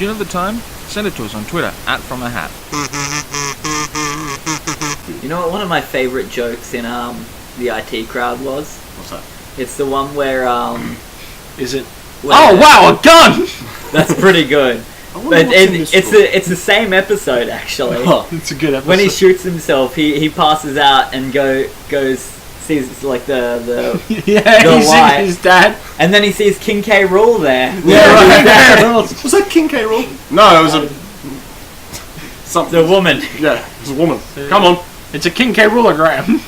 Do you know the time? Send it to us on Twitter, @FromAHat. You know what one of my favourite jokes in the IT crowd was? What's that? It's the one where Is it? Oh wow, a gun! That's pretty good. But it's the same episode actually. Oh, it's a good episode. When he shoots himself, he passes out and goes sees like the yeah, the he's light, his dad, and then he sees King K. Rool there. Yeah, right. Was that King K. Rool? No, it was a something. The woman. Yeah, it was a woman. Come on, it's a King K. Roologram.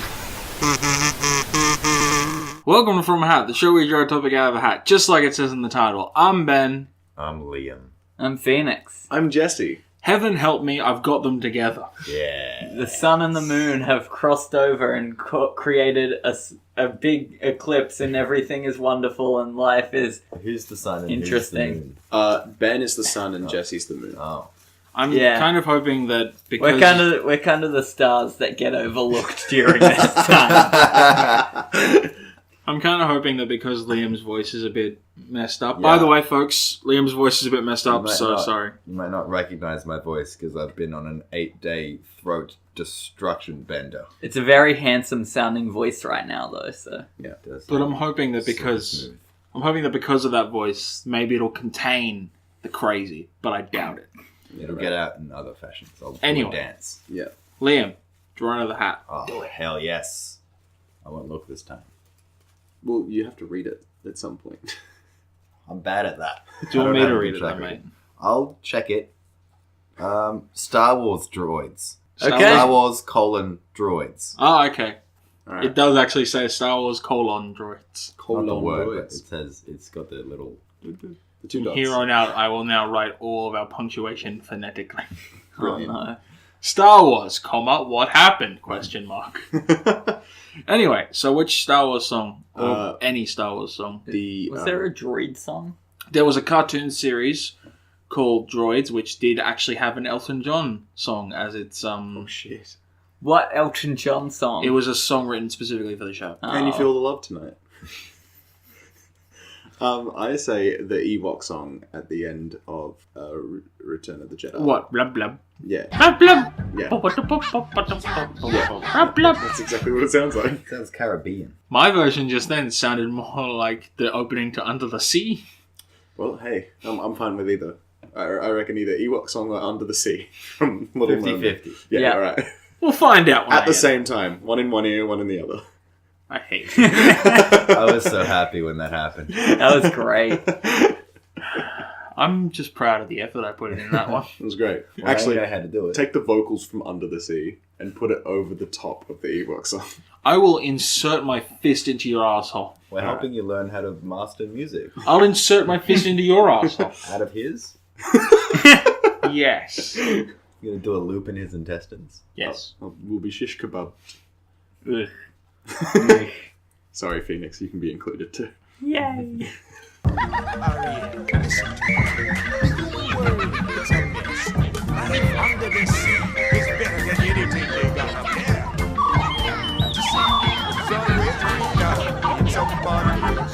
Welcome to From a Hat, the show where we draw a topic out of a hat, just like it says in the title. I'm Ben. I'm Liam. I'm Phoenix. I'm Jesse. Heaven help me, I've got them together. Yeah. The sun and the moon have crossed over and created a big eclipse, and everything is wonderful, and life is Who's the sun and interesting. who's the moon? Ben is the sun and Jesse's the moon. Oh. I'm kind of hoping that because we're kind of the stars that get overlooked during this time. I'm kind of hoping that because Liam's voice is a bit messed up. Yeah. By the way, folks, Liam's voice is a bit messed up, so not- sorry. You might not recognize my voice because I've been on an 8-day throat destruction bender. It's a very handsome sounding voice right now, though. So It does But I'm sound hoping that so because smooth. of that voice, maybe it'll contain the crazy, but I doubt it. It'll get out in other fashions. I'll do Anyway. a dance. Yeah. Liam, draw another hat. Oh, hell yes. I won't look this time. Well, you have to read it at some point. I'm bad at that. Do you want I me don't to have read good it track then, mate? record. I'll check it. Star Wars droids. Okay. Star Wars : droids. Oh, okay. All right. It does actually say Star Wars : droids. Not the word, but droids. it says it's got the little... The two dots. Here on out, I will now write all of our punctuation phonetically. oh no. Star Wars, what happened? Question mark. Anyway, so which Star Wars song? Or any Star Wars song? Was there a droid song? There was a cartoon series called Droids, which did actually have an Elton John song as its Oh shit! What Elton John song? It was a song written specifically for the show. Can you feel the love tonight? I say the Ewok song at the end of Return of the Jedi. What? Blub blub. Yeah. Blub blub. Yeah. Blub blub. That's exactly what it sounds like. It sounds Caribbean. My version just then sounded more like the opening to Under the Sea. Well, hey, I'm fine with either. I reckon either Ewok song or Under the Sea from Little Mermaid. 50-50. Yeah, Yeah. all right. We'll find out when At I the get same time. One in one ear, one in the other. it. I hate you. I was so happy when that happened. That was great. I'm just proud of the effort I put in that one. It was great. Well, Actually, I know how to do it. take the vocals from Under the Sea and put it over the top of the Ewok song. I will insert my fist into your asshole. We're helping you learn how to master music. I'll insert my fist into your asshole. Out of his? Yes. You're going to do a loop in his intestines? Yes. We'll be shish kebab. Ugh. Sorry, Phoenix, you can be included too. Yay. Under the sea is better than anything they got up there. Somebody else.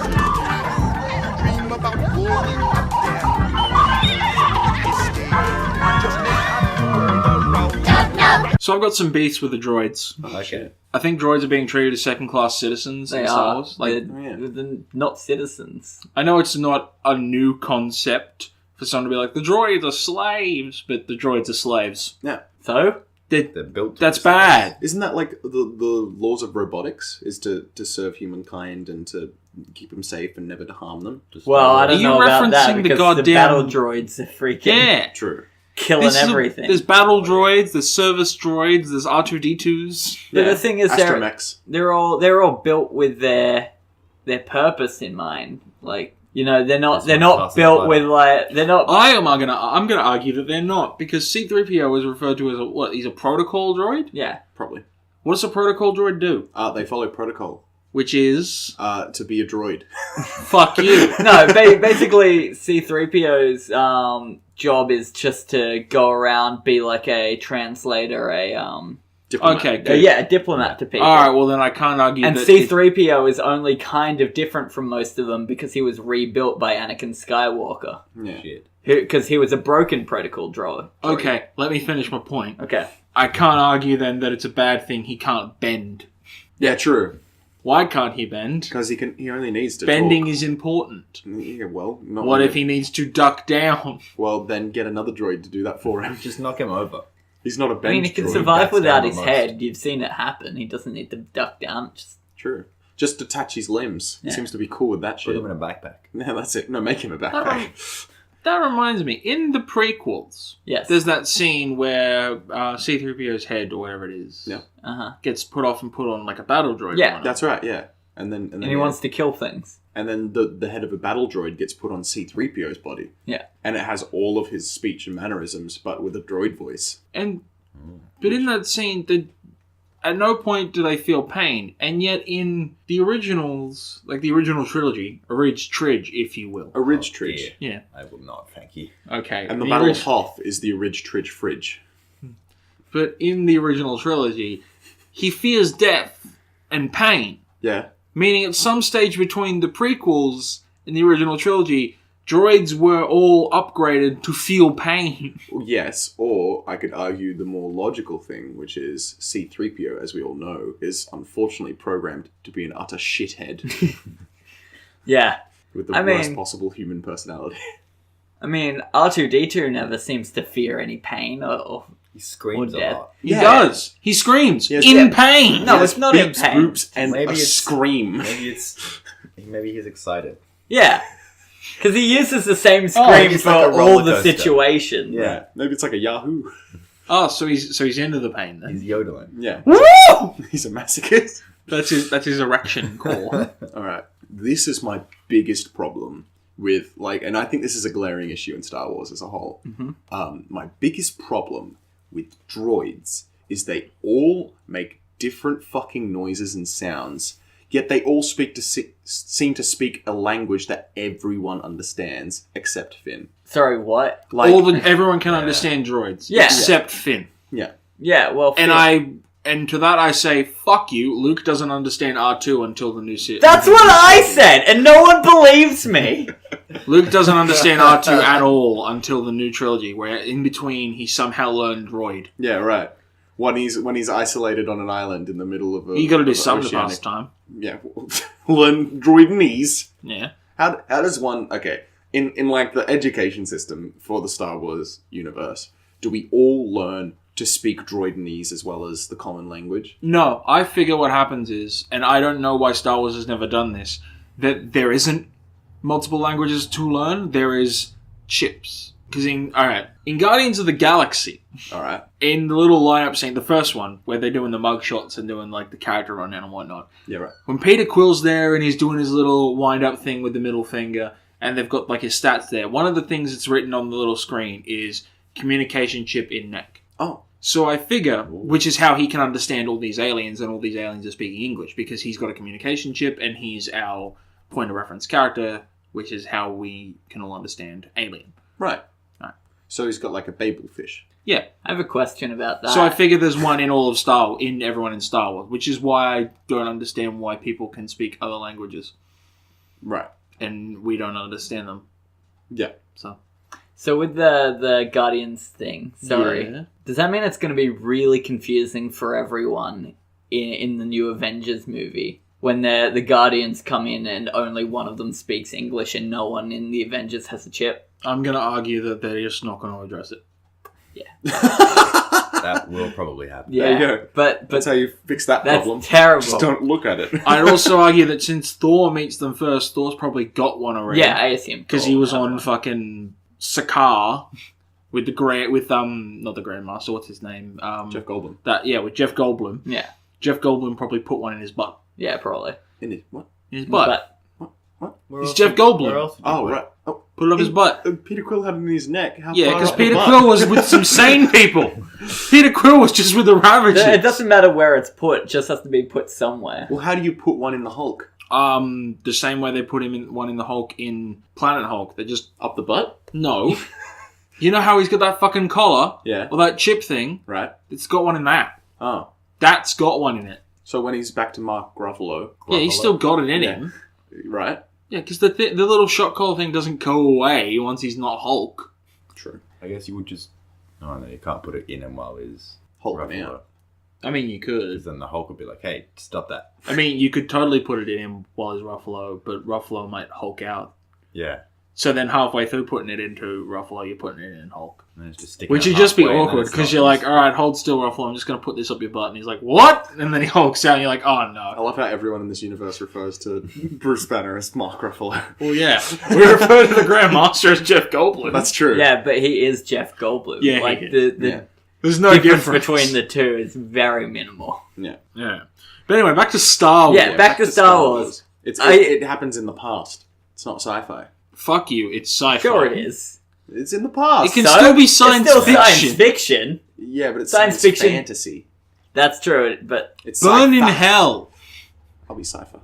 Dream about going up there. So I've got some beefs with the droids. Okay. I think droids are being treated as second-class citizens They in Star are. Wars. Like, They're not citizens. I know it's not a new concept for someone to be like, the droids are slaves, but the droids are slaves. Yeah. So? They're built to That's be bad. Isn't that like the laws of robotics? Is to serve humankind and to keep them safe and never to harm them? slaves. Well, I don't you know about that referencing the because the goddamn- battle droids are freaking Yeah. True. killing everything. There's battle droids, there's service droids, there's R2-D2s. But the thing is, Astromechs. they're all built with their purpose in mind. Like, you know, they're not built with they're not. I'm gonna argue that they're not, because C-3PO is referred to as he's a protocol droid? Yeah. Probably. What does a protocol droid do? They follow protocol. Which is... To be a droid. fuck you. No, basically C-3PO's job is just to go around, be like a translator, Diplomat. Okay, good. a diplomat to people. Alright, well then I can't argue And that... C-3PO is only kind of different from most of them because he was rebuilt by Anakin Skywalker. Yeah. Shit. Because he was a broken protocol droid. Okay, let me finish my point. Okay. I can't argue then that it's a bad thing he can't bend. Yeah, true. Why can't he bend? Because he only needs to Bending talk. is important. Yeah, well, not What really. if he needs to duck down? Well, then get another droid to do that for him. Just knock him over. He's not a I bend mean, he can droid. survive that's without down his the head. You've seen it happen. He doesn't need to duck down. Just True. Just detach his limbs. He Yeah. seems to be cool with that Put shit. him in a backpack. No, that's it. No, make him a backpack. That reminds me, in the prequels, yes. there's that scene where C-3PO's head, or whatever it is, Yeah. Uh-huh. gets put off and put on like a battle droid. Yeah. on it. That's right, yeah. And then And he wants to kill things. And then the head of a battle droid gets put on C-3PO's body. Yeah. And it has all of his speech and mannerisms, but with a droid voice. But in that scene, at no point do they feel pain, and yet in the originals, like the original trilogy, Tridge, if you will. A Ridge Oh, Tridge. dear. Yeah. I will not, thank you. Okay. And the Battle orig- of Hoth is the Ridge Tridge Fridge. But in the original trilogy, he fears death and pain. Yeah. Meaning at some stage between the prequels and the original trilogy, droids were all upgraded to feel pain. Yes, or I could argue the more logical thing, which is C-3PO, as we all know, is unfortunately programmed to be an utter shithead Yeah. with the I worst mean- possible human personality. I mean, R2-D2 never seems to fear any pain or He screams Or a death. lot. He Yeah. does. He screams Yes. in Yeah. pain. No, it's not in Beeps, pain. Groups, and Maybe a it's- scream. Maybe he's excited. Yeah. Because he uses the same scream it's for like a all roller the coaster. situations. Yeah. Yeah. Maybe it's like a Yahoo. Oh, so he's into the pain then. He's yodeling. Yeah. Woo! He's a masochist. That's his erection call. Alright. This is my biggest problem with, like, and I think this is a glaring issue in Star Wars as a whole. My biggest problem with droids is they all make different fucking noises and sounds, yet they all seem to speak a language that everyone understands, except Finn. Sorry, what? Like, Everyone can understand droids, Yeah. except Finn. yeah. Yeah, well, And to that I say, fuck you. Luke doesn't understand R2 until the new series. that's what I said, and no one believes me. Luke doesn't understand R2 at all until the new trilogy, where in between he somehow learned droid. Yeah, right. When he's isolated on an island in the middle of a... You got to do of a something to oceanic- pass time. Yeah. Learn droidnese. Yeah. How does one... Okay, in like the education system for the Star Wars universe, do we all learn to speak droidnese as well as the common language? No, I figure what happens is, and I don't know why Star Wars has never done this, that there isn't multiple languages to learn. There is chips. Because in Guardians of the Galaxy, Alright. in the little lineup scene, the first one, where they're doing the mugshots and doing like the character rundown and whatnot, Yeah, right. when Peter Quill's there and he's doing his little wind-up thing with the middle finger, and they've got like his stats there, one of the things that's written on the little screen is communication chip in neck. Oh. So I figure, which is how he can understand all these aliens, and all these aliens are speaking English, because he's got a communication chip, and he's our point of reference character, which is how we can all understand Alien. Right. Right. So he's got like a babel fish. Yeah. I have a question about that. So I figure there's one in all of everyone in Star Wars, which is why I don't understand why people can speak other languages, Right. and we don't understand them. Yeah. So with the Guardians thing, Yeah. does that mean it's going to be really confusing for everyone in the new Avengers movie? When the Guardians come in and only one of them speaks English and no one in the Avengers has a chip? I'm going to argue that they're just not going to address it. That will probably happen. Yeah, There you go. But That's how you fix that that's problem. terrible. Just don't look at it. I'd also argue that since Thor meets them first, Thor's probably got one already. Yeah, I assume. Because he was on fucking Sakaar with not the Grandmaster, what's his name? Jeff Goldblum. With Jeff Goldblum. Yeah, Jeff Goldblum probably put one in his butt. yeah, probably. In it. What? In his butt. But Where He's else Jeff would- Goldblum. where else would you Oh, put it? right. Oh, Put it up his butt. Peter Quill had it in his neck. How Yeah, far because up the Peter butt? Quill was with some sane people. Peter Quill was just with the Ravagers. it doesn't matter where it's put; it just has to be put somewhere. Well, how do you put one in the Hulk? The same way they put one in the Hulk in Planet Hulk. They just... Up the butt? No. You know how he's got that fucking collar? Yeah. Or that chip thing? Right. It's got one in that. Oh. That's got one in it. So when he's back to Mark Ruffalo. Yeah, he's still got it in Yeah. him. Right. Yeah, because the little shot collar thing doesn't go away once he's not Hulk. True. I guess you would just... Oh, no, you can't put it in him while he's... Hulk him Ruffalo. out. I mean, you could. Because then the Hulk would be like, hey, stop that. I mean, you could totally put it in him while he's Ruffalo, but Ruffalo might Hulk out. Yeah. So then halfway through putting it into Ruffalo, you're putting it in Hulk. And it's just sticking Which out would just be halfway, and then awkward, it's because not you're like, useful. alright, hold still, Ruffalo, I'm just going to put this up your butt. And he's like, what? And then he hulks out, and you're like, oh I no. love how everyone in this universe refers to Bruce Banner as Mark Ruffalo. Well, yeah. We refer to the Grandmaster as Jeff Goldblum. That's true. Yeah, but he is Jeff Goldblum. Yeah, he like is. the Yeah. There's no difference difference between the two is very minimal. Yeah. Yeah. But anyway, back to Star Wars. Yeah, back to Star Wars. It happens in the past. It's not sci-fi. Fuck you, it's sci-fi. Sure, it is. It's in the past. It can still be science it's still fiction. science fiction. Yeah, but it's Science science fiction. fantasy. That's true, but It's Burn in sci-fi. hell. I'll be sci-fi.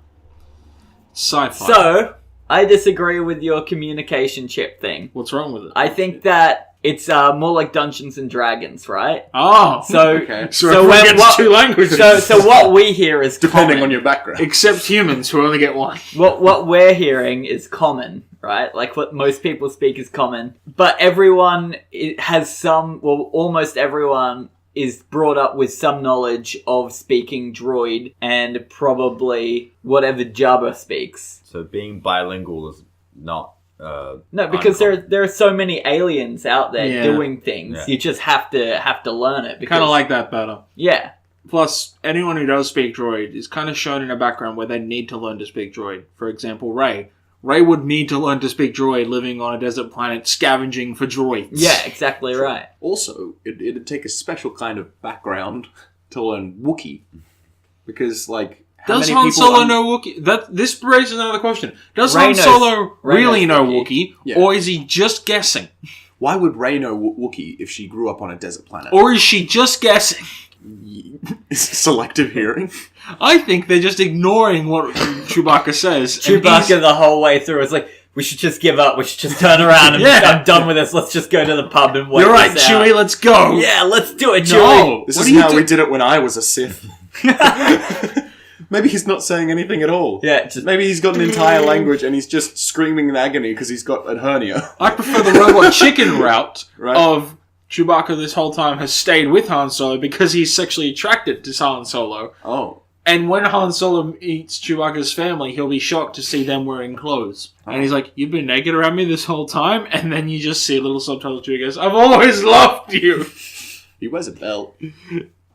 Sci-fi. so I disagree with your communication chip thing. What's wrong with it? I think that it's more like Dungeons and Dragons, right? Oh. So, Okay. So so everyone when gets what, two languages. so what we hear is Depending common. on your background. Except humans, who only get one. What we're hearing is common, right? Like what most people speak is common, but everyone has some. Well, almost everyone is brought up with some knowledge of speaking droid and probably whatever Jabba speaks. So being bilingual is not... No, because uncommon. there are so many aliens out there Yeah. doing things. Yeah. You just have to learn it. Because, Kind of like that better. yeah. Plus, anyone who does speak droid is kind of shown in a background where they need to learn to speak droid. For example, Rey. Rey would need to learn to speak droid living on a desert planet scavenging for droids. Yeah, exactly right. Also, it'd take a special kind of background to learn Wookiee. Because, like, how Does many Han people Solo know Wookiee? This raises another question. Does Rey Han knows- Solo Rey really know knows Wookiee, Yeah. or is he just guessing? Why would Rey know Wookiee if she grew up on a desert planet? Or is she just guessing? Selective hearing? I think they're just ignoring what Chewbacca says. and Chewbacca the whole way through is like, we should just give up. We should just turn around and Yeah. I'm done with this. Let's just go to the pub and wait. You're right, this out. Chewie, let's go. Yeah, let's do it, Chewie. No. This What is do you how do- we did it when I was a Sith. Maybe he's not saying anything at all. Yeah, just Maybe he's got an entire language and he's just screaming in agony because he's got a hernia. I prefer the robot chicken route Right. of Chewbacca this whole time has stayed with Han Solo because he's sexually attracted to Han Solo. Oh. And when Han Solo meets Chewbacca's family, he'll be shocked to see them wearing clothes. And he's like, you've been naked around me this whole time? And then you just see a little subtitle to it goes, I've always loved you. He wears a belt.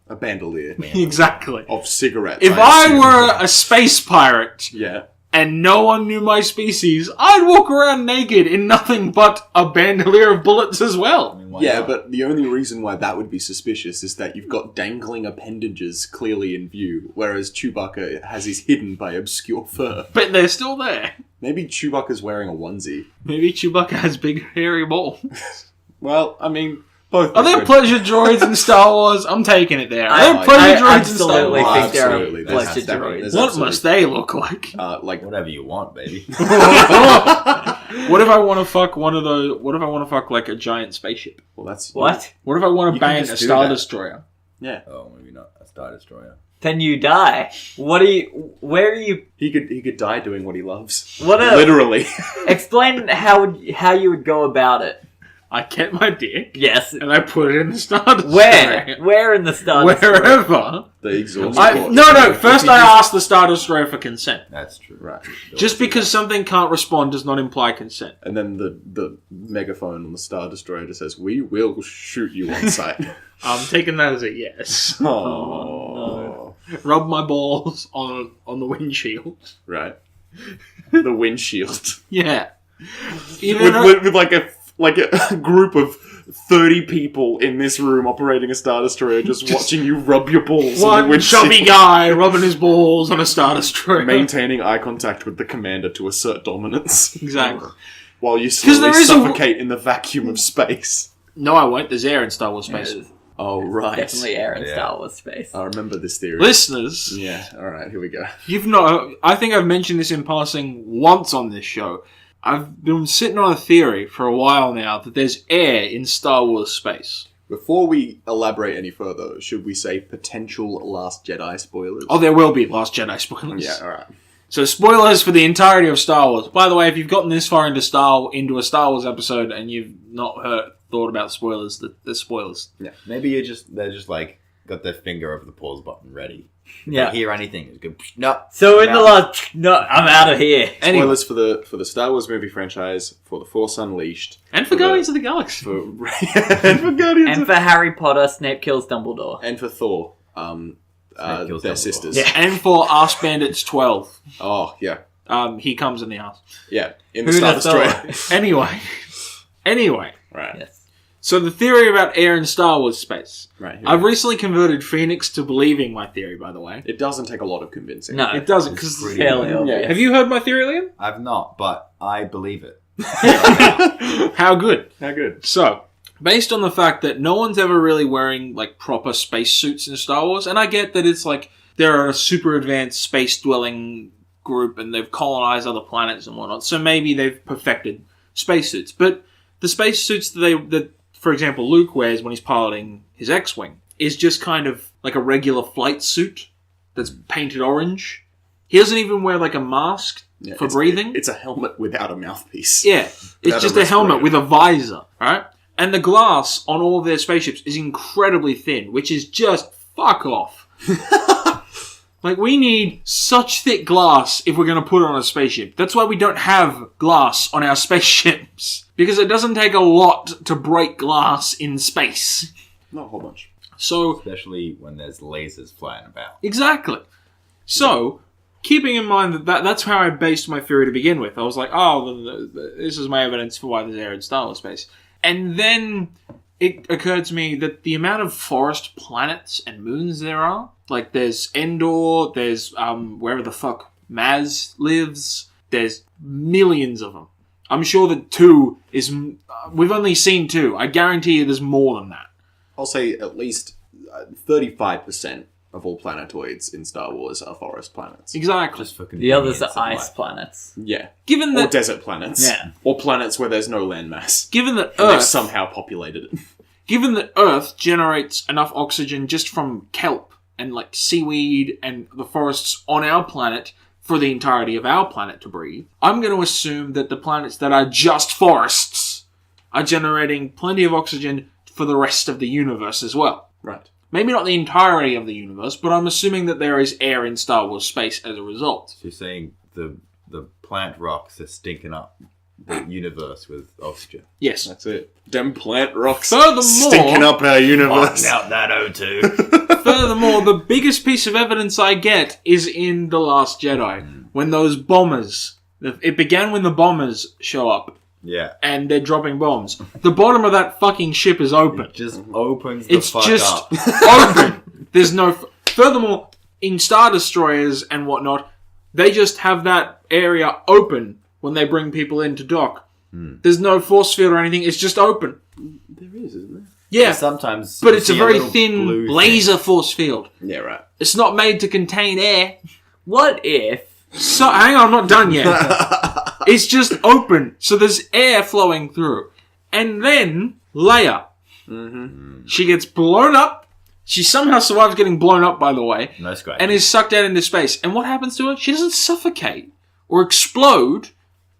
A bandolier. Exactly. Of cigarettes. If I assume. I were a space pirate Yeah. and no one knew my species, I'd walk around naked in nothing but a bandolier of bullets as well. Why Yeah, not? but the only reason why that would be suspicious is that you've got dangling appendages clearly in view, whereas Chewbacca has his hidden by obscure fur. But they're still there. Maybe Chewbacca's wearing a onesie. Maybe Chewbacca has big hairy balls. Well, I mean, both. Are there good. pleasure droids in Star Wars? I'm taking it there. Are I- there pleasure I droids in Star absolutely Wars? think there are absolutely. There's pleasure definitely- droids. there's What absolutely- must they look like? Like, Whatever you want, baby. What if I want to fuck one of those? What if I want to fuck like a giant spaceship? well, that's what? What if I want You to can bang just a do Star that. Destroyer? Yeah, Oh, maybe not a Star Destroyer. Then you die. What are you? Where are you? he could die doing what he loves. What a- Literally. Explain how you would go about it. I get my dick Yes. and I put it in the Star Destroyer. Where? Where in the Star Destroyer? Wherever. The exhaust. port. No. First, I ask the Star Destroyer for consent. That's true. Right. Just because something can't respond does not imply consent. And then the megaphone on the Star Destroyer just says, "We will shoot you on sight." I'm taking that as a yes. Oh, Rub my balls on the windshield. right. The windshield Yeah. Even with like a group of 30 people in this room operating a Star Destroyer, just watching you rub your balls on the one windshield, chubby guy rubbing his balls on a Star Destroyer. maintaining eye contact with the commander to assert dominance, Exactly. while you 'Cause slowly there is a- suffocate in the vacuum of space. No, I won't. There's air in Star Wars space. There's Oh right, definitely air in Yeah. Star Wars space. I remember this theory. Listeners, Yeah. All right. Here we go. you've not. I think I've mentioned this in passing once on this show. I've been sitting on a theory for a while now that there's air in Star Wars space. Before we elaborate any further, should we say potential Last Jedi spoilers? Oh, there will be Last Jedi spoilers. yeah. All right. So spoilers for the entirety of Star Wars. By the way, if you've gotten this far into a Star Wars episode and you've not thought about spoilers, the spoilers. Yeah. Maybe they're just like got their finger over the pause button ready. Yeah. They hear anything, it's good. No. So in I'm the out. last, no, I'm out of here. Anyway. Spoilers for the Star Wars movie franchise, for The Force Unleashed, And for Guardians of the Galaxy. and for Guardians, And for Harry Potter, Snape kills Dumbledore. and for Thor, kills their Dumbledore. sisters. Yeah. And for Arse Bandits 12. Oh yeah, He comes in the house. yeah. In the Who'd Star have thought? Destroyer. Anyway. Right. Yes. So the theory about air in Star Wars space. Right. Here. I've recently converted Phoenix to believing my theory, by the way. It doesn't take a lot of convincing. No. It doesn't, because... Pretty Fairly good. obvious. Have you heard my theory, Liam? I've not, but I believe it. How good. How good? So, based on the fact that no one's ever really wearing, like, proper spacesuits in Star Wars, and I get that it's, like, they're a super advanced space-dwelling group and they've colonized other planets and whatnot, so maybe they've perfected spacesuits. But the spacesuits that, for example, Luke wears when he's piloting his X-Wing is just kind of like a regular flight suit that's painted orange. He doesn't even wear, like, a mask Yeah, for it's- breathing. It's a helmet without a mouthpiece. Yeah, it's Without just a a helmet respirator. with a visor, right? And the glass on all of their spaceships is incredibly thin, which is just fuck off. Like, we need such thick glass if we're going to put it on a spaceship. That's why we don't have glass on our spaceships. Because it doesn't take a lot to break glass in space. Not a whole bunch. So, Especially when there's lasers flying about. exactly. So, keeping in mind that's how I based my theory to begin with. I was like, oh, this is my evidence for why there's air in Star Wars space. And then it occurred to me that the amount of forest planets and moons there are, like there's Endor, there's wherever the fuck Maz lives, there's millions of them. I'm sure that 2 is... we've only seen 2. I guarantee you there's more than that. I'll say at least 35% of all planetoids in Star Wars are forest planets. Exactly. Just for The others are convenience of ice life. planets. Yeah. Given Or that, desert planets. Yeah. Or planets where there's no landmass. given that And they've Earth... somehow populated it. Given that Earth generates enough oxygen just from kelp and like seaweed and the forests on our planet for the entirety of our planet to breathe, I'm going to assume that the planets that are just forests are generating plenty of oxygen for the rest of the universe as well. Right. Maybe not the entirety of the universe, but I'm assuming that there is air in Star Wars space as a result. So you're saying the plant rocks are stinking up the universe with oxygen. Yes. That's it. Them plant rocks Furthermore- stinking up our universe. out that O2. Furthermore, the biggest piece of evidence I get is in The Last Jedi. When those bombers... It began when the bombers show up Yeah. and they're dropping bombs. The bottom of that fucking ship is open. It just opens the It's fuck just up. open. There's no... Furthermore, in Star Destroyers and whatnot, they just have that area open when they bring people in to dock. There's no force field or anything. It's just open. There is, isn't there? Yeah, Sometimes but you it's a see very little thin blue laser force field. Yeah, right. It's not made to contain air. What if... So, hang on, I'm not done yet. It's just open, so there's air flowing through. And then, Leia. She gets blown up. She somehow survives getting blown up, by the way. thing. No scratch. And is sucked out into space. And what happens to her? She doesn't suffocate or explode.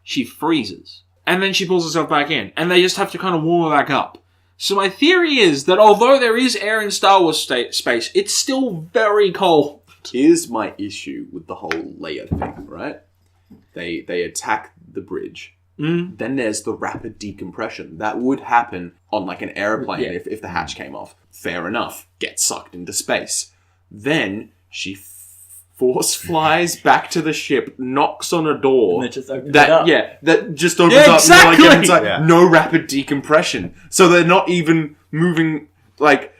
She freezes. And then she pulls herself back in. And they just have to kind of warm her back up. So my theory is that although there is air in Star Wars space, it's still very cold. Here's my issue with the whole Leia thing, right? They attack the bridge. Then there's the rapid decompression. That would happen on like an airplane Yeah. if the hatch came off. Fair enough. Get sucked into space. Then she force flies back to the ship, knocks on a door. And it just opens it up. Yeah, that just opens Yeah, up. And they're like, exactly! inside. Yeah. No rapid decompression. So they're not even moving, like...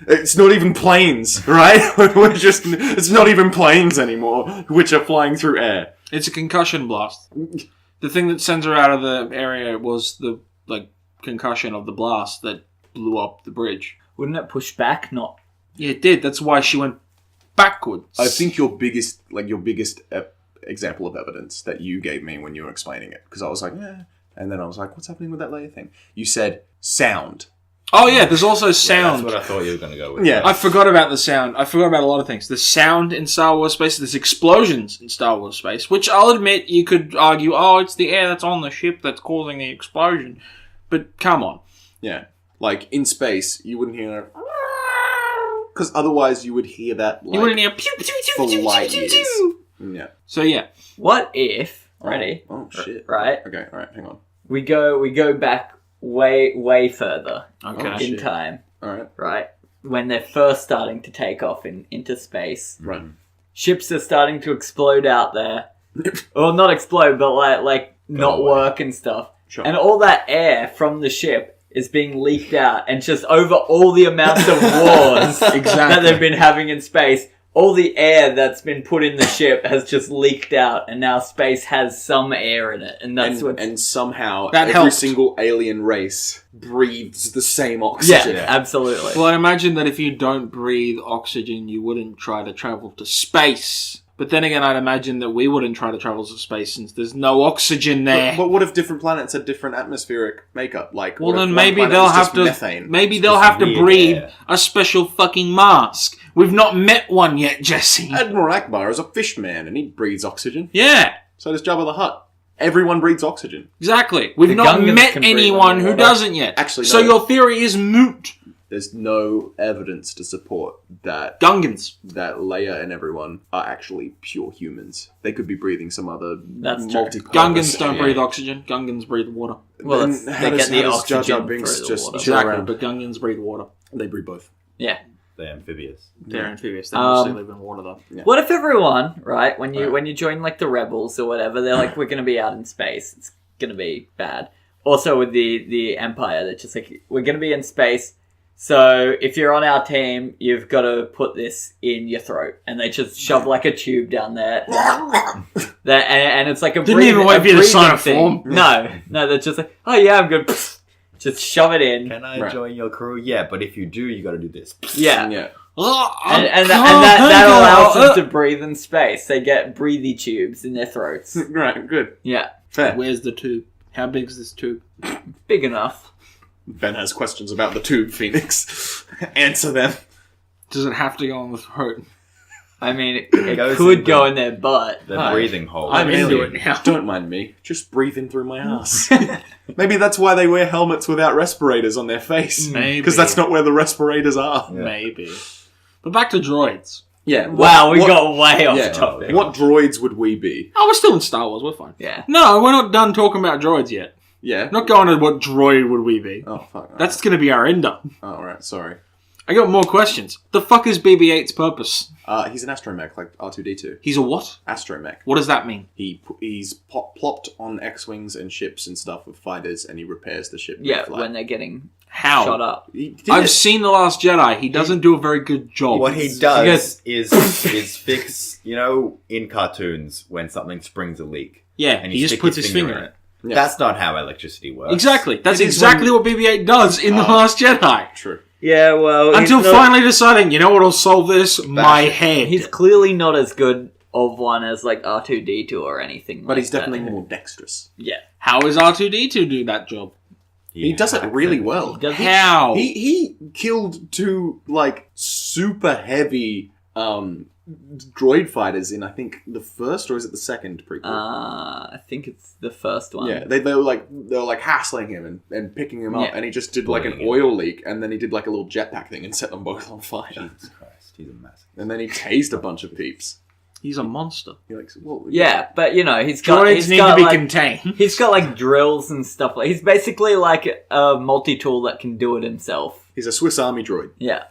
It's not even planes, right? It's not even planes anymore, which are flying through air. It's a concussion blast. The thing that sends her out of the area was the concussion of the blast that blew up the bridge. Wouldn't it push back? Not... Yeah, it did. That's why she went backwards. I think your biggest example of evidence that you gave me when you were explaining it, because I was like, yeah, and then I was like, what's happening with that layer thing? You said sound. Oh yeah, there's also Yeah, sound. that's what I thought you were going to go with. Yeah. I forgot about the sound. I forgot about a lot of things. There's sound in Star Wars space. There's explosions in Star Wars space, which I'll admit you could argue, oh, it's the air that's on the ship that's causing the explosion. But come on. Yeah. Like, in space, you wouldn't hear... Because otherwise you would hear that, like... You wouldn't hear pew, pew, pew, for pew, pew, light pew, years. pew. Yeah. So yeah. What if... Ready? Oh, shit. Right? Okay, alright, hang on. We go back way further Okay. in time, Alright. right? When they're first starting to take off into space. Right. Ships are starting to explode out there. Well, not explode, but like not away. work and stuff. Sure. And all that air from the ship is being leaked out, and just over all the amounts of wars that they've been having in space, all the air that's been put in the ship has just leaked out, and now space has some air in it, and that's what. And somehow That every helped. single alien race breathes the same Yeah, oxygen. absolutely. Well, I imagine that if you don't breathe oxygen, you wouldn't try to travel to space. But then again, I'd imagine that we wouldn't try to travel to space since there's no oxygen there. But what if different planets had different atmospheric makeup? Like, Well, what if then one maybe planet they'll was have just to. methane? Maybe It's they'll just have to weird, breathe yeah. a special fucking mask. We've not met one yet, Jesse. Admiral Akbar is a fish man, and he breathes oxygen. Yeah, So does Jabba the Hutt. Everyone breathes oxygen. exactly. We've The not Gungans met can breathe anyone who underwater. doesn't yet. Actually, so no. your theory is moot. There's no evidence to support that Gungans. Leia and everyone are actually pure humans. They could be breathing some other That's true. multi-purpose. Gungans don't Yeah. breathe oxygen. Gungans breathe water. Well, Then it's- how they does- get the how does Jar Jar oxygen Binks through the just water. chill Exactly, around? but Gungans breathe water. They breathe both. Yeah. They're amphibious. They're amphibious. They Um, mostly live in water, though. What if everyone, right, when you Right. when you join like the rebels or whatever, they're like, we're gonna be out in space. It's gonna be bad. Also with the Empire, they're just like, we're gonna be in space. So if you're on our team, you've got to put this in your throat, and they just shove like a tube down there. And it's like a Didn't breathing, even wait for you to breathing sign a thing. form. No, they're just like, oh yeah, I'm good. Just shove it in. Can I Right. join your crew? Yeah, but if you do, you gotta do this. Yeah. Yeah. And that allows them to breathe in space. They get breathy tubes in their throats. Right, good. Yeah, Fair. Where's the tube? How big's this tube? big enough. Ben has questions about the tube, Phoenix. Answer them. Does it have to go on the throat? I mean, it goes could in go the- in their butt. The Hi. breathing hole. I'm into alien. it now. Don't mind me. Just breathe in through my ass. Maybe that's why they wear helmets without respirators on their face. Maybe. Because that's not where the respirators are. Yeah. Maybe. But back to droids. Yeah. Wow, we what- got way off yeah, topic. What droids would we be? Oh, we're still in Star Wars. We're fine. Yeah. No, we're not done talking about droids yet. Yeah. Not going to what droid would we be. Oh, fuck. That's going to be our ender. Oh, right. Sorry. I got more questions. The fuck is BB-8's purpose? He's an astromech, like R2-D2. He's a what? Astromech. What does that mean? He's plopped on X-wings and ships and stuff with fighters, and he repairs the ship. Yeah, mid-flight. when they're getting How? shot up. He did I've it. seen The Last Jedi. He doesn't do a very good job. What he does is fix, you know, in cartoons when something springs a leak. Yeah, And he you just stick puts your his finger finger in in it. Yeah. That's not how electricity works. Exactly. That's It is exactly what BB-8 does in The Last Jedi. True. Yeah, well, Until finally deciding, you know what'll solve this? My head. he's clearly not as good of one as like R2-D2 or anything. But like he's definitely that. more dexterous. Yeah. How is R2-D2 do that job? He does it really well. Does he? How? He killed two like super heavy droid fighters in I think the first or is it the second prequel? I think it's the first one. Yeah, they were like hassling him and picking him up, Yeah. and he just did like an Bullying him. oil leak, and then he did like a little jetpack thing and set them both on fire, Jesus Christ, he's a mess. and then he tased a bunch of peeps. He's a monster. You're like, well, Yeah, but you know, he's got Droids he's need got, to be like, contained. he's got like drills and stuff. Like he's basically like a multi-tool that can do it himself. he's a Swiss Army droid. Yeah,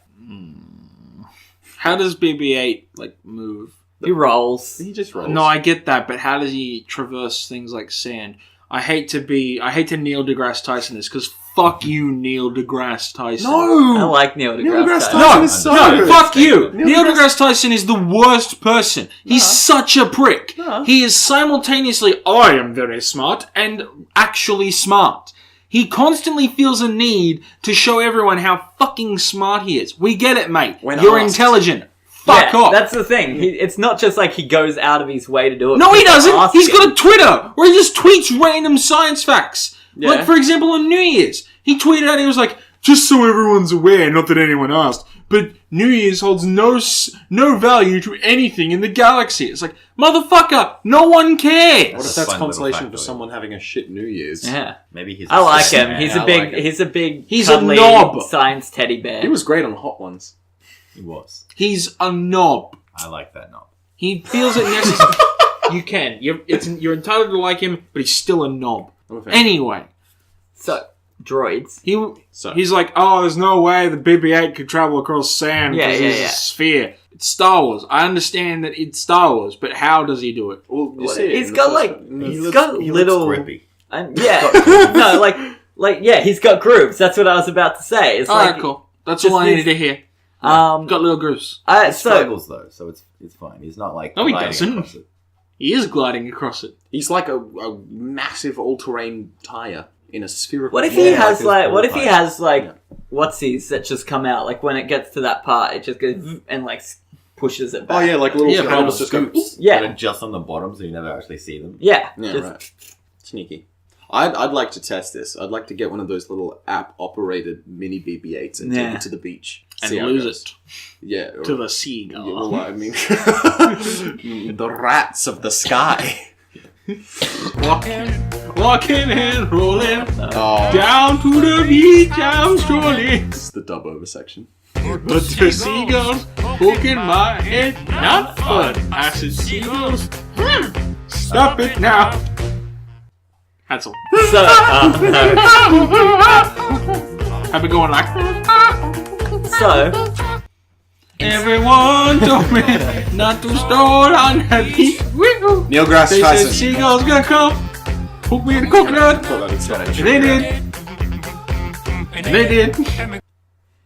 How does BB-8 like move? he rolls. He just rolls. No, I get that, but how does he traverse things like sand? I hate to Neil deGrasse Tyson this because fuck you, Neil deGrasse Tyson. no. I like Neil Neil deGrasse deGrasse Tyson. Tyson No, is so no, good. fuck you. Neil Neil deGrasse- deGrasse Tyson is the worst person. He's such a prick. No. He is simultaneously, I am very smart, and actually smart. He constantly feels a need to show everyone how fucking smart he is. We get it, mate. When You're asked. intelligent. Fuck Yeah, off. that's the thing. It's not just like he goes out of his way to do it. No, he People doesn't. ask He's him. got a Twitter where he just tweets random science facts. Yeah. Like, for example, on New Year's, he tweeted out, he was like, just so everyone's aware, not that anyone asked, but New Year's holds no value to anything in the galaxy. It's like, motherfucker, no one cares. What if a that's fun little consolation for factoid. someone having a shit New Year's? Yeah. Maybe he's. I like him. man. He's I a big. like him. He's a big. He's a cuddly knob. Science teddy bear. He was great on Hot Ones. He was. He's a knob. I like that knob. He feels it necessary. You can. You're entitled to like him, but he's still a knob. I'm a fan. Anyway, So, droids. he's like, oh, there's no way the BB-8 could travel across sand Yeah, because yeah, it's yeah. a sphere. It's Star Wars. I understand that it's Star Wars, but how does he do it? Well, you see it He's in the got first like. one. He's got He little. looks grippy. And yeah, no, like yeah, he's got grooves. That's what I was about to say. It's Alright, like, cool. That's just all I these- needed to hear. Um, Got little grooves. He so struggles though, so it's fine. He's not like No, he gliding doesn't. across it. He is gliding across it. He's like a massive all-terrain tire in a spherical. what if he Yeah, has his like? What ball if he type. has like? Yeah. What's these that just come out? Like when it gets to that part, it just goes and like pushes it back. Oh yeah, like little Yeah, helmets just go. Scoops Yeah. that are just on the bottom, so you never actually see them. Yeah, Yeah, just- right. Sneaky. I'd like to test this. I'd like to get one of those little app-operated mini BB-8s and take Yeah. it to the beach And See how lose goes. it Yeah. Or, to the seagull. yeah, well, I mean, the rats of the sky. Walking and rolling Oh, down to the beach, I'm strolling. this is the dub over section. But the seagulls poking my head, not fun. I said, seagulls, stop it now. That's all. So, I've been going like, so everyone told me not to stroll on the beach. Wiggle. Neil deGrasse They said Tyson. seagulls gonna come, hook me in the coconut. And they did. And they did.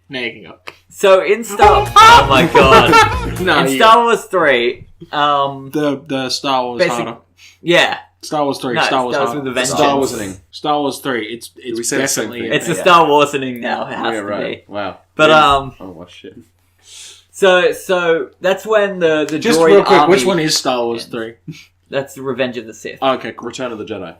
Now you can go. so in Star. Oh my god! No, In Star Wars 3, the Star Wars Basic- harder. yeah, Star Wars 3, No, Star Wars Star Wars harder. with a vengeance. Star Wars-ing. Star Wars 3, it's we say the same definitely... thing? it's a Yeah. Star Warsening now. It has Yeah, to right. be. Wow. But Oh, well, shit. so that's when the Just droid real quick, army, which one is Star Wars 3? That's the Revenge of the Sith. Okay, cool. Return of the Jedi.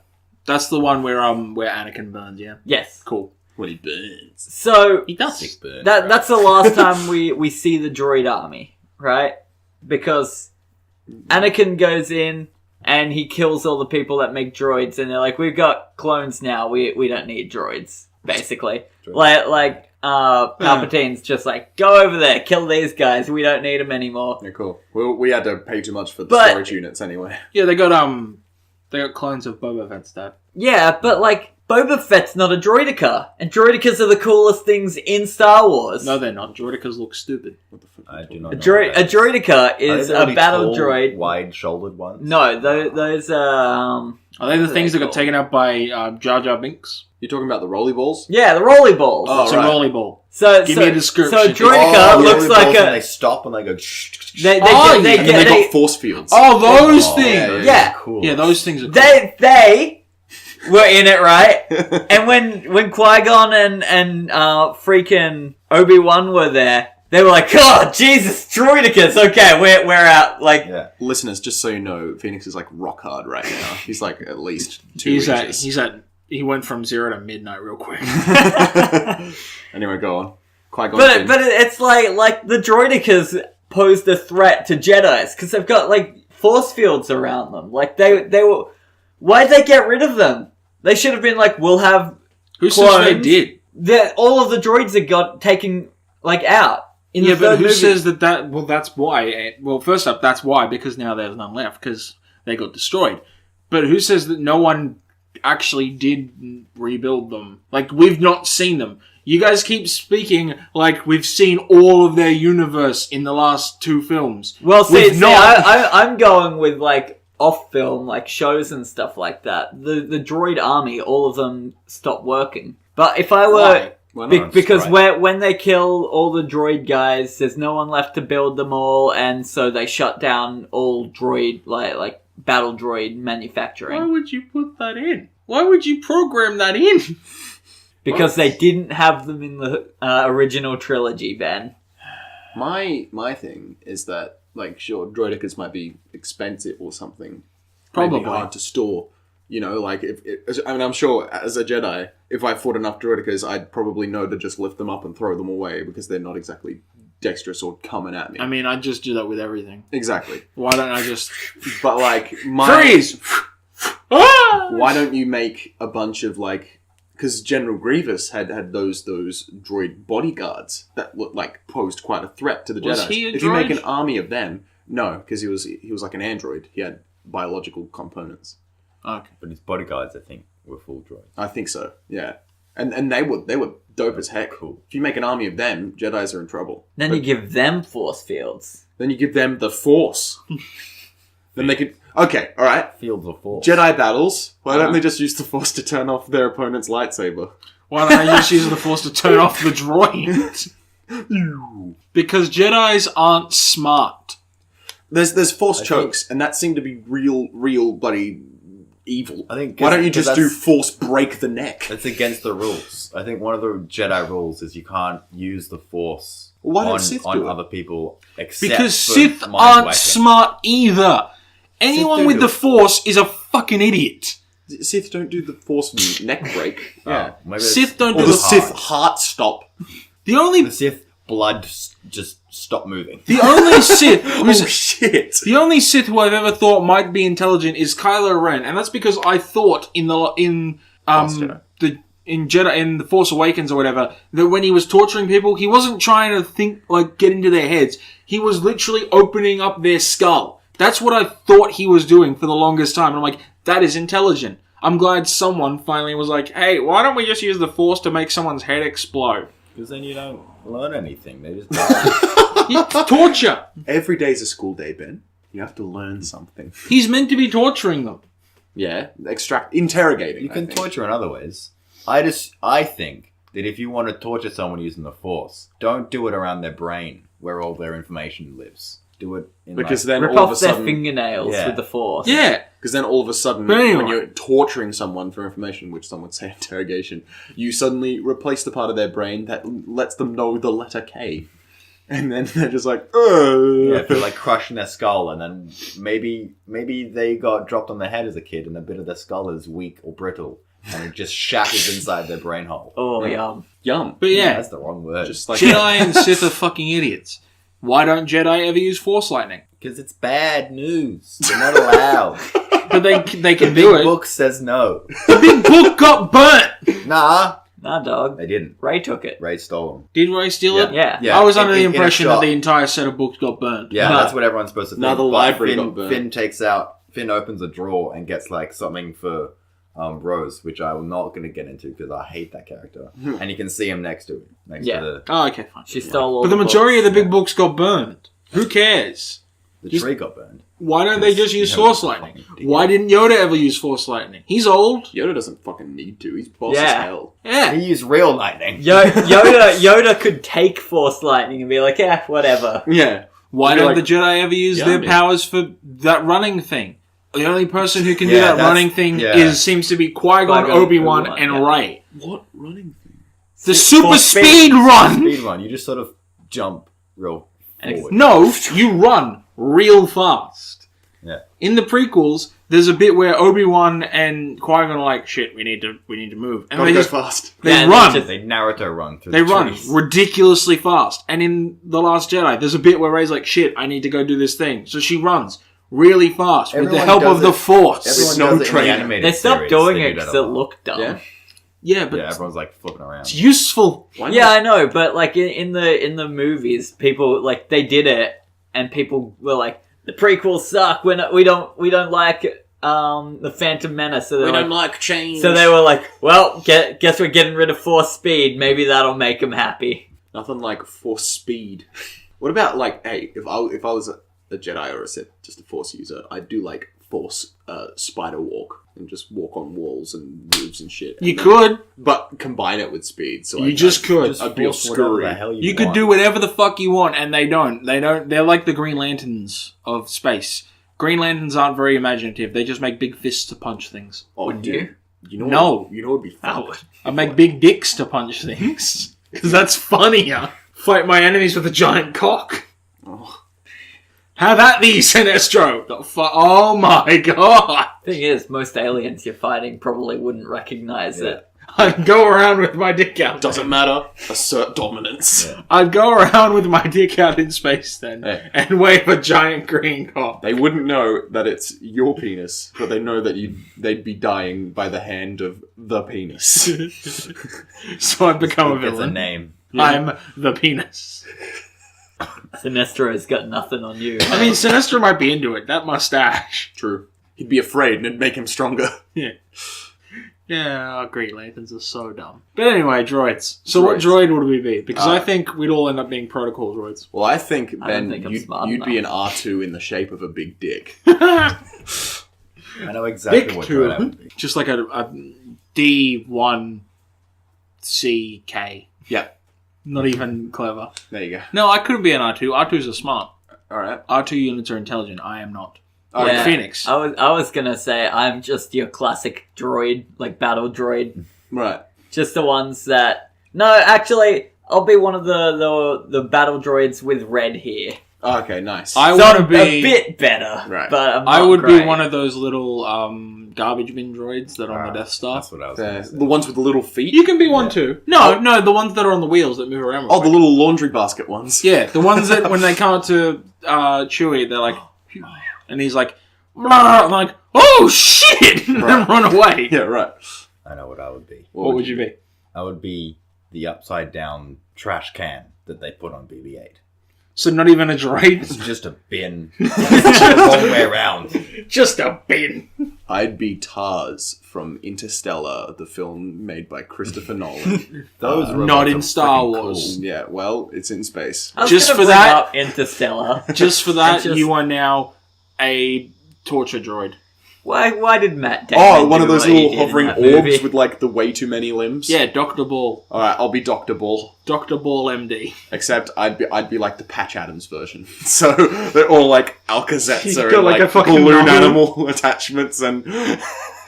That's the one where Anakin burns, yeah? Yes. Cool. When he burns. So He does. Sick burn. that's the last time we see the droid army, right? Because Anakin goes in and he kills all the people that make droids, and they're like, "We've got clones now. We don't need droids." Basically, like Palpatine's just like, "Go over there, kill these guys. We don't need them anymore." Yeah, cool. We had to pay too much for the But- storage units anyway. Yeah, they got clones of Boba Fett's dad. Yeah, but like Boba Fett's not a droidica, and droidicas are the coolest things in Star Wars. No, they're not. Droidicas look stupid. What the fuck? I do not A, know. droid, what a that droidica is. Are is they a really battle tall, droid. wide-shouldered ones. No, those Are they the things that got cool. taken out by Jar Jar Binks? You're talking about the rolly balls? Yeah, the rolly balls. Oh, It's right. a rolly ball. So Give so, me a description. So a droidica Oh, looks the like balls and they a. stop and they go. Shh. They Oh, get, And then they they, got force fields. Oh, those Oh, things! Yeah. Cool. Yeah, those things are cool. they were in it, right? And when Qui-Gon and freaking Obi-Wan were there, they were like, "Oh, Jesus, droidicas. Okay, we're out." Like, Yeah. Listeners, just so you know, Phoenix is like rock hard right now. He's like at least 2 inches. He went from 0 to midnight real quick. Anyway, go on. Qui-Gon but Jinn. it's like the droidicas posed a threat to Jedi's because they've got like force fields around them. Like they were. Why'd they get rid of them? They should have been like, we'll have Who says they clones. did? All of the droids that got taken like out in Yeah, the third but who movie. says that? Well, that's why. Well, first up, that's why, because now there's none left, because they got destroyed. But who says that no one actually did rebuild them? Like, we've not seen them. You guys keep speaking like we've seen all of their universe in the last 2 films. Well, see, We've not. I'm going with like off film, like shows and stuff like that. The droid army, all of them stopped working. But if I were Why? Why Be- not? because right. when they kill all the droid guys, there's no one left to build them all, and so they shut down all droid like battle droid Why manufacturing would you put that in? Why would you program that in? because they didn't have them in the original trilogy, Ben. My thing is that, like, sure, droidicas might be expensive or something. Probably. Maybe hard to store. You know, like, I'm sure as a Jedi, if I fought enough droidicas, I'd probably know to just lift them up and throw them away because they're not exactly ambidextrous or coming at me. I mean, I just do that with everything. Exactly. Why don't I just But like freeze? Ah! Why don't you make a bunch of like? Because General Grievous had those droid bodyguards that looked like posed quite a threat to the Was Jedi. he a If you make droid? an army of them, no, because he was like an android. He had biological components. Okay. But his bodyguards, I think, were full droids. I think so. Yeah, and they were dope as heck. Cool. If you make an army of them, Jedi's are in trouble. Then you give them force fields. Then you give them the Force. Then they could. Okay, all right. Fields of Force. Jedi battles. Why don't they just use the Force to turn off their opponent's lightsaber? Why don't I just use the Force to turn off the droid? Because Jedis aren't smart. There's Force I chokes, and that seemed to be real bloody evil. I think. Why don't you just do that's- Force break the neck? That's against the rules. I think one of the Jedi rules is you can't use the Force Why don't on, Sith on do it? other people except Because for Sith mind aren't whacking. smart either. Anyone do with do the it. Force is a fucking idiot. Sith don't do the Force neck break. Oh, maybe Sith it's- don't Or do the the Sith heart stop. The only The Sith blood just stopped moving. the only Sith Oh who's shit! the only Sith who I've ever thought might be intelligent is Kylo Ren, and that's because I thought in Jedi. the Force Awakens or whatever that when he was torturing people, he wasn't trying to think like get into their heads. He was literally opening up their skull. That's what I thought he was doing for the longest time. And I'm like, that is intelligent. I'm glad someone finally was like, hey, why don't we just use the Force to make someone's head explode? Because then you don't learn anything. They just die. It's torture. Every day's a school day, Ben. You have to learn something. He's meant to be torturing them. Yeah, interrogating. You I can think. torture in other ways. I think that if you want to torture someone using the Force, don't do it around their brain where all their information lives. Do it in Because like, then Rip all of a off their sudden, fingernails Yeah. with the force. Yeah. because then all of a sudden, But anyway. when you're torturing someone for information, which some would say interrogation, you suddenly replace the part of their brain that lets them know the letter K, and then they're just like, yeah, if you're like crushing their skull, and then maybe they got dropped on their head as a kid, and a bit of their skull is weak or brittle, and it just shatters inside their brain hole. Oh, Yeah. yum. Yum. But yeah, That's the wrong word. Just like Jedi and Sith are fucking idiots. Why don't Jedi ever use Force lightning? Because it's bad news. They're not allowed. But they can The do big it. book says no. The big book got burnt. Nah, Nah, dog. they didn't. Ray took it. Ray stole them. Did Ray steal it? Yeah. Yeah. I was under the in a impression that shot. the entire set of books got burnt. Yeah, No. that's what everyone's supposed to think. No, the But library got burnt. Finn opens a drawer and gets like something for Rose, which I'm not going to get into because I hate that character. And you can see him next to it. Next Yeah. to Oh, okay, fine. She stole all But the majority books. of the big books got burned. Who cares? the Just- tree got burned. Why don't they just use Yeah, Force fucking lightning? idiot. Why didn't Yoda ever use Force lightning? He's old. Yoda doesn't fucking need to. He's boss Yeah. as hell. Yeah. He used real lightning. Yoda could take Force lightning and be like, whatever. Yeah. Why You're don't like, the Jedi ever use their yummy. powers for that running thing? The only person who can do Yeah, that that's- running thing yeah. seems to be Qui-Gon, Qui-Gon, Obi-Wan, Obi-Wan, and yeah. Rey. What running thing? The super Force speed run! Speed run. You just sort of jump real forward. No, you run real fast. Yeah. In the prequels, there's a bit where Obi-Wan and Qui-Gon are like, shit, we need to move. And Gotta they go just, fast. they Yeah, and run. they just- They Naruto run through They the run trees. ridiculously fast. And in The Last Jedi, there's a bit where Rey's like, shit, I need to go do this thing. So she runs really fast with the Everyone help does of the it. Force. Everyone no does it in the training. animated They stopped series. doing They it do because that it a lot. looked dumb. Yeah. Yeah, but Yeah, everyone's like flipping around. it's useful. Why Yeah, not? I know, but like in the movies, people like they did it, and people were like, the prequels suck. We don't like the Phantom Menace. So We they're don't like, like change. so they were like, well, guess we're getting rid of Force speed. Maybe that'll make them happy. Nothing like Force speed. What about like, hey, if I was a Jedi or a Sith, just a Force user, I'd do like Force spider walk and just walk on walls and roofs and shit. You And then- could. but combine it with speed. So You just could. Just I'd be force whatever scurry. the hell You could want. do whatever the fuck you want, and they don't. They're like the Green Lanterns of space. Green Lanterns aren't very imaginative. They just make big fists to punch things. Oh, Would dude. You know No. what, you know what would be fun? Ow. I make big dicks to punch things. Because that's funnier. Fight my enemies with a giant cock. Oh. Have at thee, Sinestro! Oh my god! Thing is, most aliens you're fighting probably wouldn't recognize Yeah. it. I'd go around with my dick out. Doesn't matter. Assert dominance. I'd go around with my dick out in space then Yeah. and wave a giant green cock. They wouldn't know that it's your penis, but they know that they'd be dying by the hand of the penis. So I'd become a It's a villain. name. I'm the penis. Sinestro's got nothing on you. I mean, Sinestro might be into it. That mustache. True. He'd be afraid and it'd make him stronger. Yeah. Yeah, Green Lanterns are so dumb. But anyway, droids. So what Droids. droid would we be? Because I think we'd all end up being protocol droids. Well, I think, I Ben, don't think I'm smart you'd be an enough. R2 in the shape of a big dick. I know exactly Big what two. droid I would be. Just like a D1CK. Yeah, Not even clever. there you go. No, I couldn't be an R2. R2s are smart. Alright. R2 units are intelligent. I am not. Yeah. Phoenix. I was gonna say I'm just your classic droid, like battle droid. Right. Just the ones that. No, actually, I'll be one of the battle droids with red hair. Okay, nice. I So want to I'm be a bit better, Right. but I'm I not would great. be one of those little garbage bin droids that are on the Death Star. That's what I was going to say. the ones with the little feet. You can be one too. No, no, the ones that are on the wheels that move around. Oh, the little laundry basket ones. Yeah, the ones that when they come up to Chewie, they're like, and he's like, "Blah," I'm like, oh shit, and then run away. Yeah, right. I know what I would be. What would you be? I would be the upside down trash can that they put on BB-8. So not even a droid, It's just a bin. the whole way around. just a bin. I'd be Tars from Interstellar, the film made by Christopher Nolan. Those robots not in are Star freaking Wars. Yeah, well, it's in space. I was Just gonna for bring that- up Interstellar. Just for that, Just- you are now a torture droid. Why did Matt Damon Oh, one of do those what he little did in hovering that orbs movie? with like the way too many limbs. Yeah, Dr. Ball. Alright, I'll be Dr. Ball. Dr. Ball MD. Except I'd be like the Patch Adams version. So they're all like Alcazets He's are got in, like like a fucking balloon novel. animal attachments and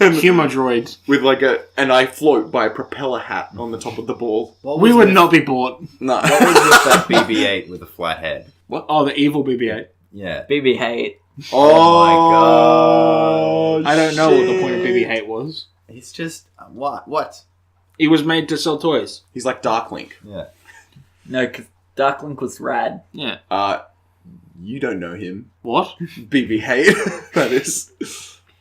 Humor droid. with like and I float by a propeller hat on the top of the ball. What We was would with- not be bought. No. What was with that BB-8 with a flat head? Oh, the evil BB-8. Yeah. BB-8. Oh, I don't know what the point of BB-8 was. He's just... What? He was made to sell toys. He's like Darklink. Yeah. No, because Darklink was rad. Yeah. You don't know him. What? BB-8, that is.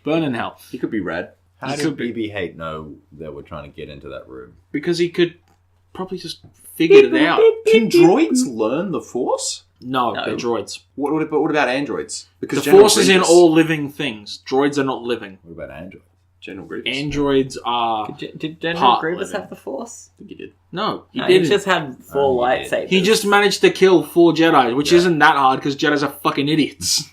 Burn in hell. He could be red. How He did could be. BB-8 know that we're trying to get into that room? Because he could probably just figure it out. Can droids learn the Force? No, No. they're droids. What about androids? Because The General Force is in Grievous- all living things. Droids are not living. What about Android? General Grievous. Androids are... Did General Part Grievous living. have the Force? I think he did. No, he No, didn't. he just had 4 he did. lightsabers. He just managed to kill 4 Jedi, which Yeah. isn't that hard because Jedis are fucking idiots.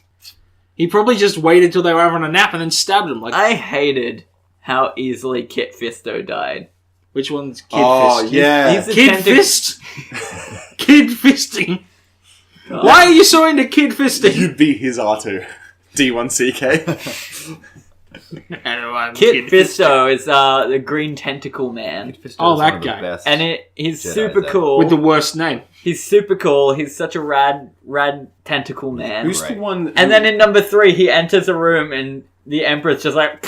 He probably just waited till they were having a nap and then stabbed them. Like, I hated how easily Kit Fisto died. which one's Kid Oh, Fist? yeah. He's a Kid tentac- Fist? Kid Fisting? God. Why are you so into Kid Fisting? You'd be his R2. D1CK. Kit Fisto is the green tentacle man. Oh, Fisto's that one of the guy. best And he's Jedis super ever. cool. With the worst name. He's super cool. He's such a rad tentacle man. Who's the Right. one... And then in number 3, he enters a room and the Emperor's just like,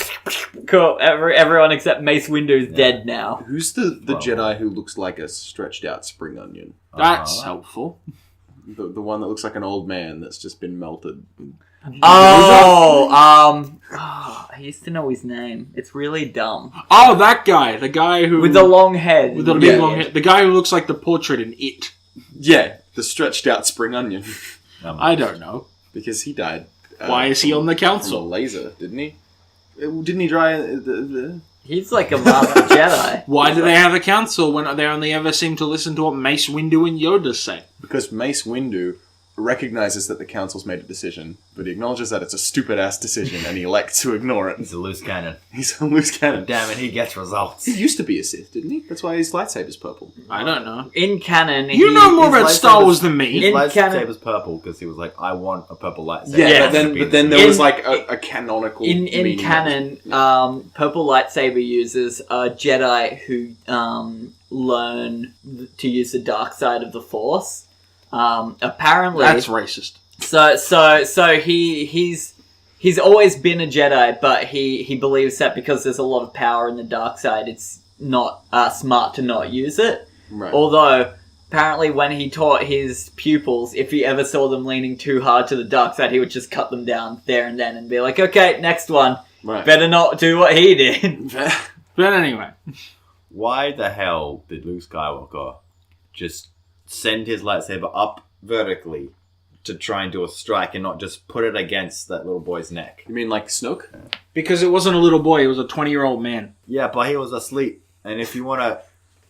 cool, everyone except Mace Windu's dead now. Who's the Well- Jedi who looks like a stretched out spring onion? That's helpful. The one that looks like an old man that's just been melted. I used to know his name. It's really dumb. Oh, that guy. The guy who... With the long head. With the and big beard. long hair. The guy who looks like the portrait in It. Yeah, the stretched out spring onion. I don't know. Because he died. Why is he on the From a council? laser, didn't he? Didn't he try the... He's like a master Jedi. Why do they have a council when they only ever seem to listen to what Mace Windu and Yoda say? Because Mace Windu recognizes that the council's made a decision, but he acknowledges that it's a stupid-ass decision, and he elects to ignore it. He's a loose cannon. He's a loose cannon. Damn it, he gets results. He used to be a Sith, didn't he? That's why his lightsaber's purple. I don't know. In canon, You know more his about Star lightsaber's- Wars than me. His In canon- lightsaber's purple because he was like, I want a purple lightsaber. Yeah, Yeah. but then there In- was like a canonical in meaning. canon, purple lightsaber users are Jedi who learn to use the dark side of the Force. Apparently, That's racist. So he's always been a Jedi, but he believes that because there's a lot of power in the dark side, it's not smart to not use it. Right. Although, apparently when he taught his pupils, if he ever saw them leaning too hard to the dark side, he would just cut them down there and then and be like, okay, next one. Right. Better not do what he did. But anyway, Why the hell did Luke Skywalker just send his lightsaber up vertically to try and do a strike and not just put it against that little boy's neck? You mean like Snoke? because it wasn't a little boy, it was a 20-year-old man. Yeah, but he was asleep. And if you want to...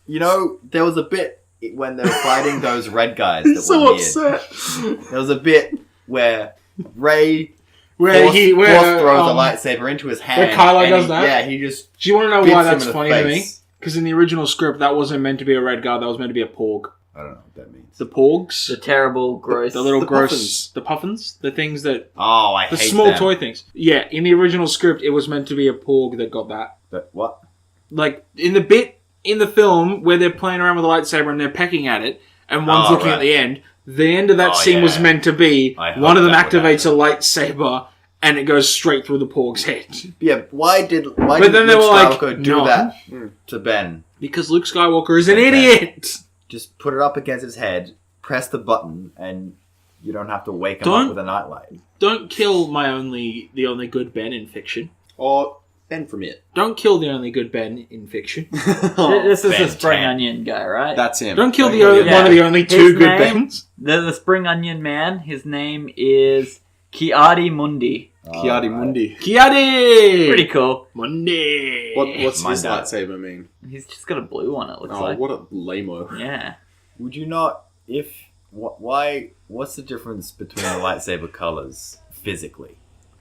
You know, there was a bit when they were fighting those red guys that He's so were weird. upset. There was a bit where Ray Where force throws a um, lightsaber into his hand. where Kylo and does he- that? Yeah, he just... Do you want to know bits why him that's in the funny to me? face. Because in the original script, that wasn't meant to be a red guy, that was meant to be a porg. I don't know what that means. The porgs? The terrible, gross... The little The gross... puffins. The puffins? The things that... Oh, I The hate small them. toy things. Yeah, in the original script, it was meant to be a porg that got that. But what? Like, in the bit in the film where they're playing around with a lightsaber and they're pecking at it, and one's Oh, looking at right. the end, the end of that Oh, scene was yeah. meant to be I hope one of them that would activates a lightsaber and it goes straight through the porg's head. Yeah, why did But Luke then they were like, Skywalker do no. that to Ben? Because Luke Skywalker is an Okay. idiot! Just put it up against his head, press the button, and you don't have to wake him Don't- up with a nightlight. Don't kill the only good Ben in fiction. Or Ben from It. Don't kill the only good Ben in fiction. This is the Ben spring 10. onion guy, right? That's him. Don't kill Don't the kill one of the only His two good name- Bens. The spring onion man, his name is Kiadi Mundi. Kiadi Mundi. Kiadi! Pretty cool. Monday. What's My his dad. lightsaber mean? He's just got a blue one, it looks Oh, like. what a lame-o. Yeah. Would you not, why, what's the difference between the lightsaber colors physically?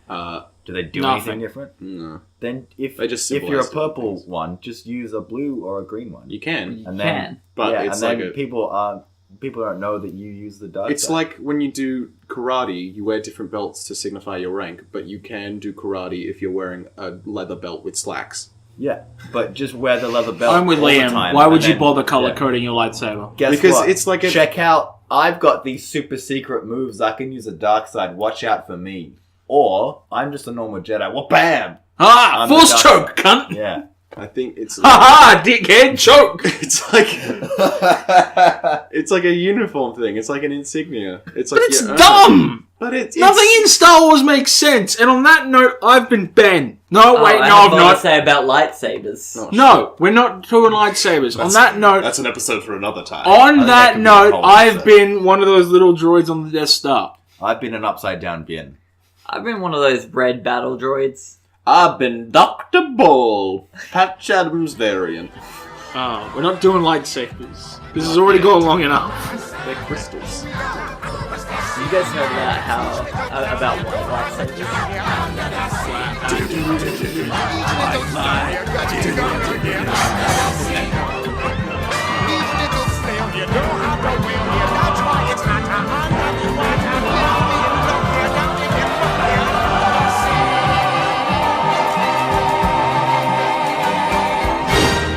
Do they do Nothing. anything different? No. Then if They just you're a symbolize different purple things. one, just use a blue or a green one. You can. And You then, can. But yeah, it's and then like a... people don't know that you use the dark It's side. like when you do karate, you wear different belts to signify your rank, but you can do karate if you're wearing a leather belt with slacks. Yeah, but just wear the leather belt. I'm with all the Liam. time, Why and would you then- bother color yeah. coding your lightsaber? Guess Because what? it's like a- Check out, I've got these super secret moves. I can use the dark side. Watch out for me. Or I'm just a normal Jedi. Well, bam! Ah! I'm the Force dark choke, cunt! Yeah. I think it's... Ha ha! Dickhead choke! It's like... It's like a uniform thing. It's like an insignia. It's like But it's your own. dumb! But it's... Nothing in Star Wars makes sense. And on that note, I've been Ben. No, Oh, wait, I no, have I've more not. to say about lightsabers. Oh, No, we're not doing lightsabers. On that note, That's an episode for another time. on think that that could be a note, whole I've episode. been one of those little droids on the Death Star. I've been an upside down bin. I've been one of those red battle droids. I've been Dr. Ball, Patch Adams variant. Oh, we're not doing lightsabers. This has already gone long enough. They're crystals. You guys heard about what lightsabers?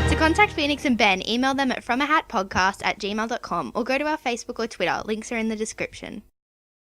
To contact Phoenix and Ben, email them at fromahatpodcast@gmail.com or go to our Facebook or Twitter. Links are in the description.